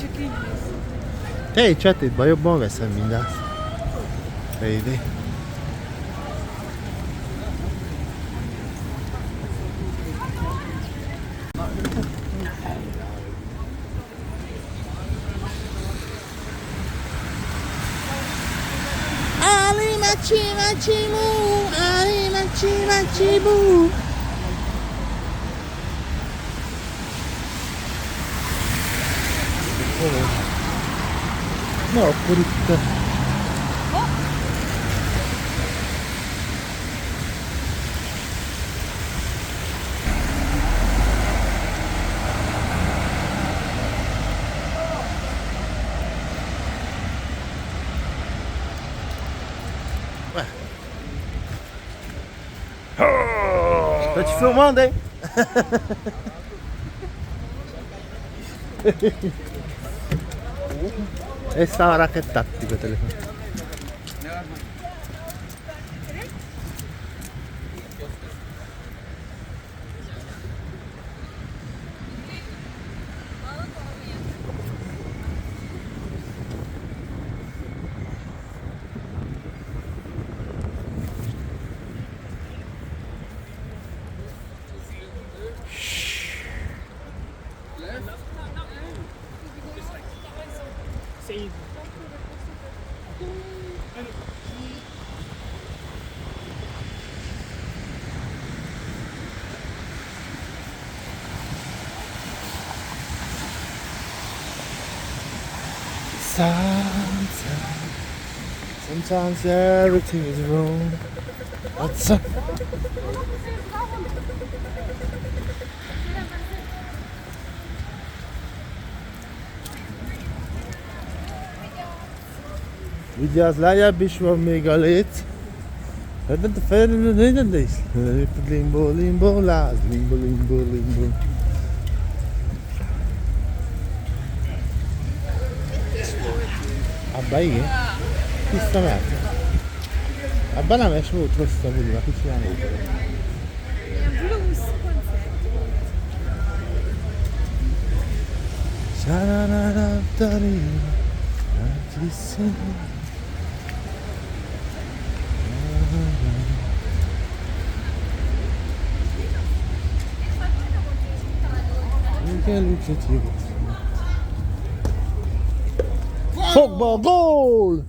csak így néz. Te egy csetétben jobban veszem mindezt. Baby. Ali machi machi mu, ali machi machi mu. No, akkor itt... Tô te filmando, hein? E stava che tattico telefono. Sometimes everything is wrong. What's up? Vigyázz, lejjebb is van még a léc. Limbo, limbo, láz, limbo, limbo, limbo. Abba igen? Tiszta mert? Abba nem es volt rossz a bulinak, is járni. Ilyen blues koncert. Sa-ra-ra-ra-da-ri, Fogba, gól!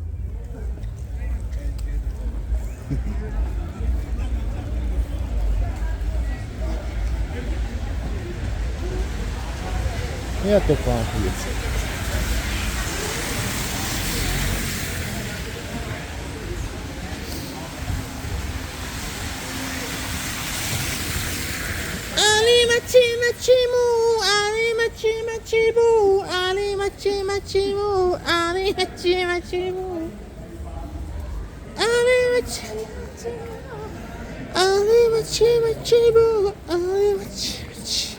Miért van húsz? Ali machi machi mu, ali machi machi mu, ali machi machi mu, ali machi machi mu, ali machi machi mu, ali machi machi mu, ali machi machi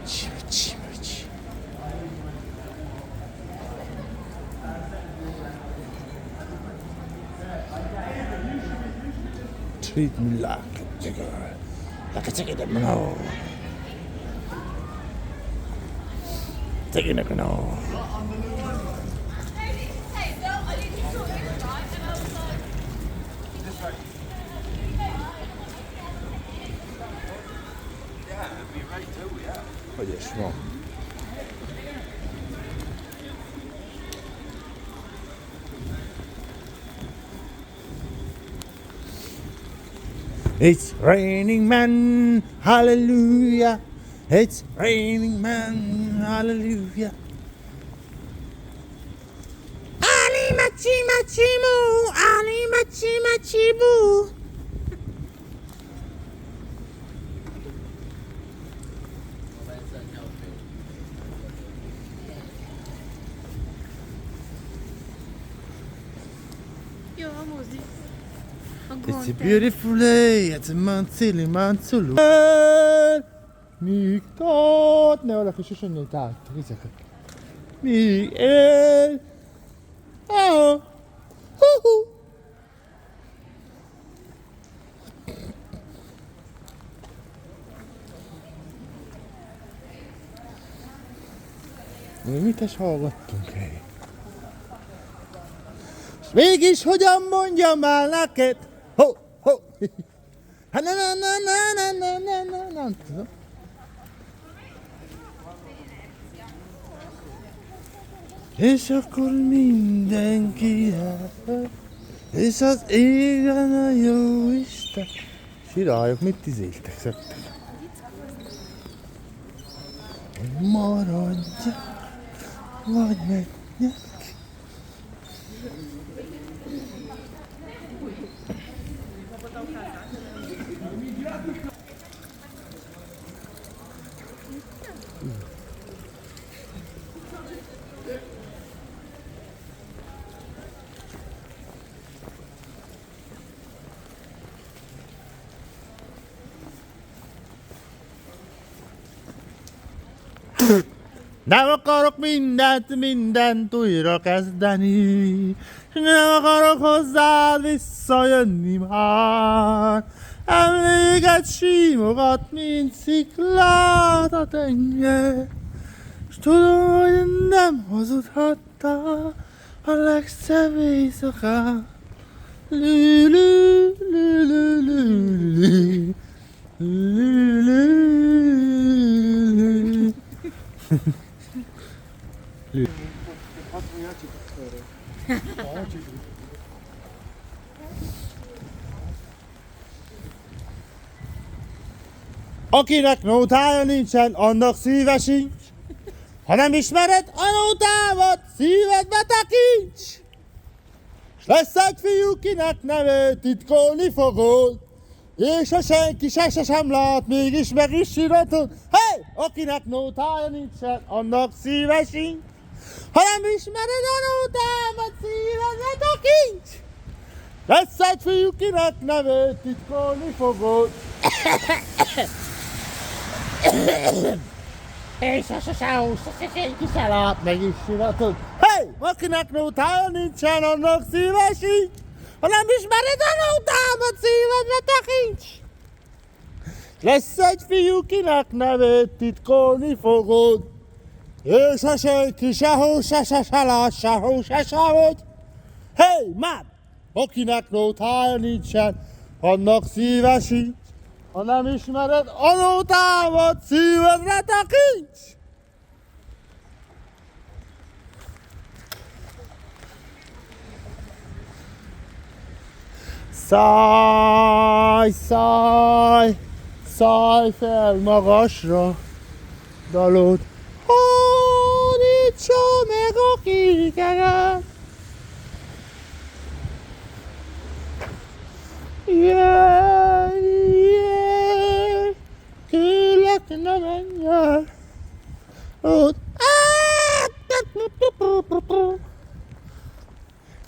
machi machi. Treat me like a jigger. Like a chicken that no. Chicken that no. Hogy is van? It's raining man, hallelujah. It's raining man, hallelujah. Ali machi machi mu, ali machi machi mu. Jó a mozi. It's a beautiful day, it's a Mancili Manzulu. Míg tart, ne valaki sose nyújt át, vizeket. Míg él. Mit is hallgattunk el? És mégis hogyan mondjam már neked? Ho, ho! Hát nem tudom. És akkor mindenki elfel, és az égen a jó Isten. Sirályok, mit tizéltek, szöktek? Maradjak, vagy menjek. Nem akarok mindent újra kezdeni, s nem akarok hozzád visszajönni már. Emléket símogat, mint sziklát a tenger, s tudom, hogy nem hazudhattál a legszebb éjszakán. Lü, lü, lü, lü, lü, lü, lü, lü, lü. Akinek nótája nincsen, annak szíve sincs. Ha nem ismered a nótámat, szívedbe tekints! S lesz egy fiú, kinek nevét titkolni fogod, és ha senki se sem lát, mégis meg is síratod. Hey! Akinek nótája nincsen, annak szíve sincs. Ha nem ismered a nótámat, szívedbe tekints! Lesz egy fiú, kinek nevét titkolni fogod, és ha senki se lát, meg is síratod. Hey! Akinek nótája nincsen, annak szíve sincs. Ha nem ismered a nótámat, szívedbe tekints! Lesz egy fiú, kinek nevét titkolni fogod, és ha senki sehol se lát, sehol se vagy. Hey, már! Akinek nótája nincsen, annak szíve sincs. Ha nem ismered a nótámat, szívedre tekints! Szállj, szállj, szállj fel magasra, dalod hódítsa meg a kékeket. Jöjj, jöjj, kérlek, ne menj el. Ott.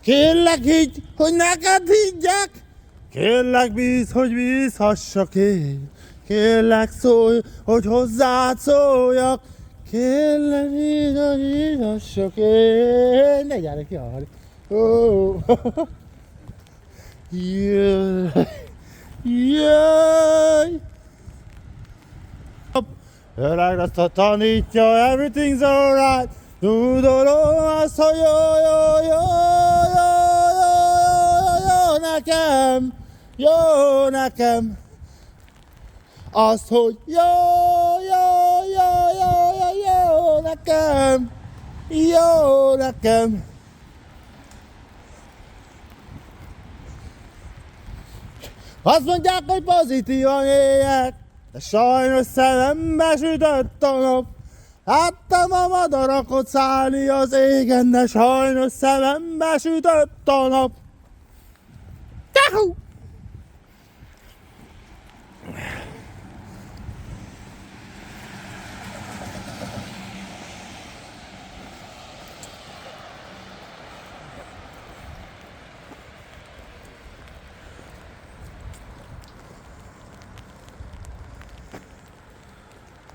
Kérlek, higgy, hogy neked higgyek. Kérlek, bízz, hogy bízhassak én. Kérlek, szólj, hogy hozzád szóljak. Kérlek, bízz, hogy bízhassak én. Ne gyere ki, Ari. Jöjj, jöjj. Öreg azt tanítja, everything's alright. Tudod azt, hogy jó nekem, jó nekem. Azt, hogy jó nekem, jó nekem. Azt mondják, hogy pozitívan éljek, de sajnos szemembe sütött a nap. Láttam a madarakot szállni az égen, de sajnos szemembe sütött a nap. Tehú!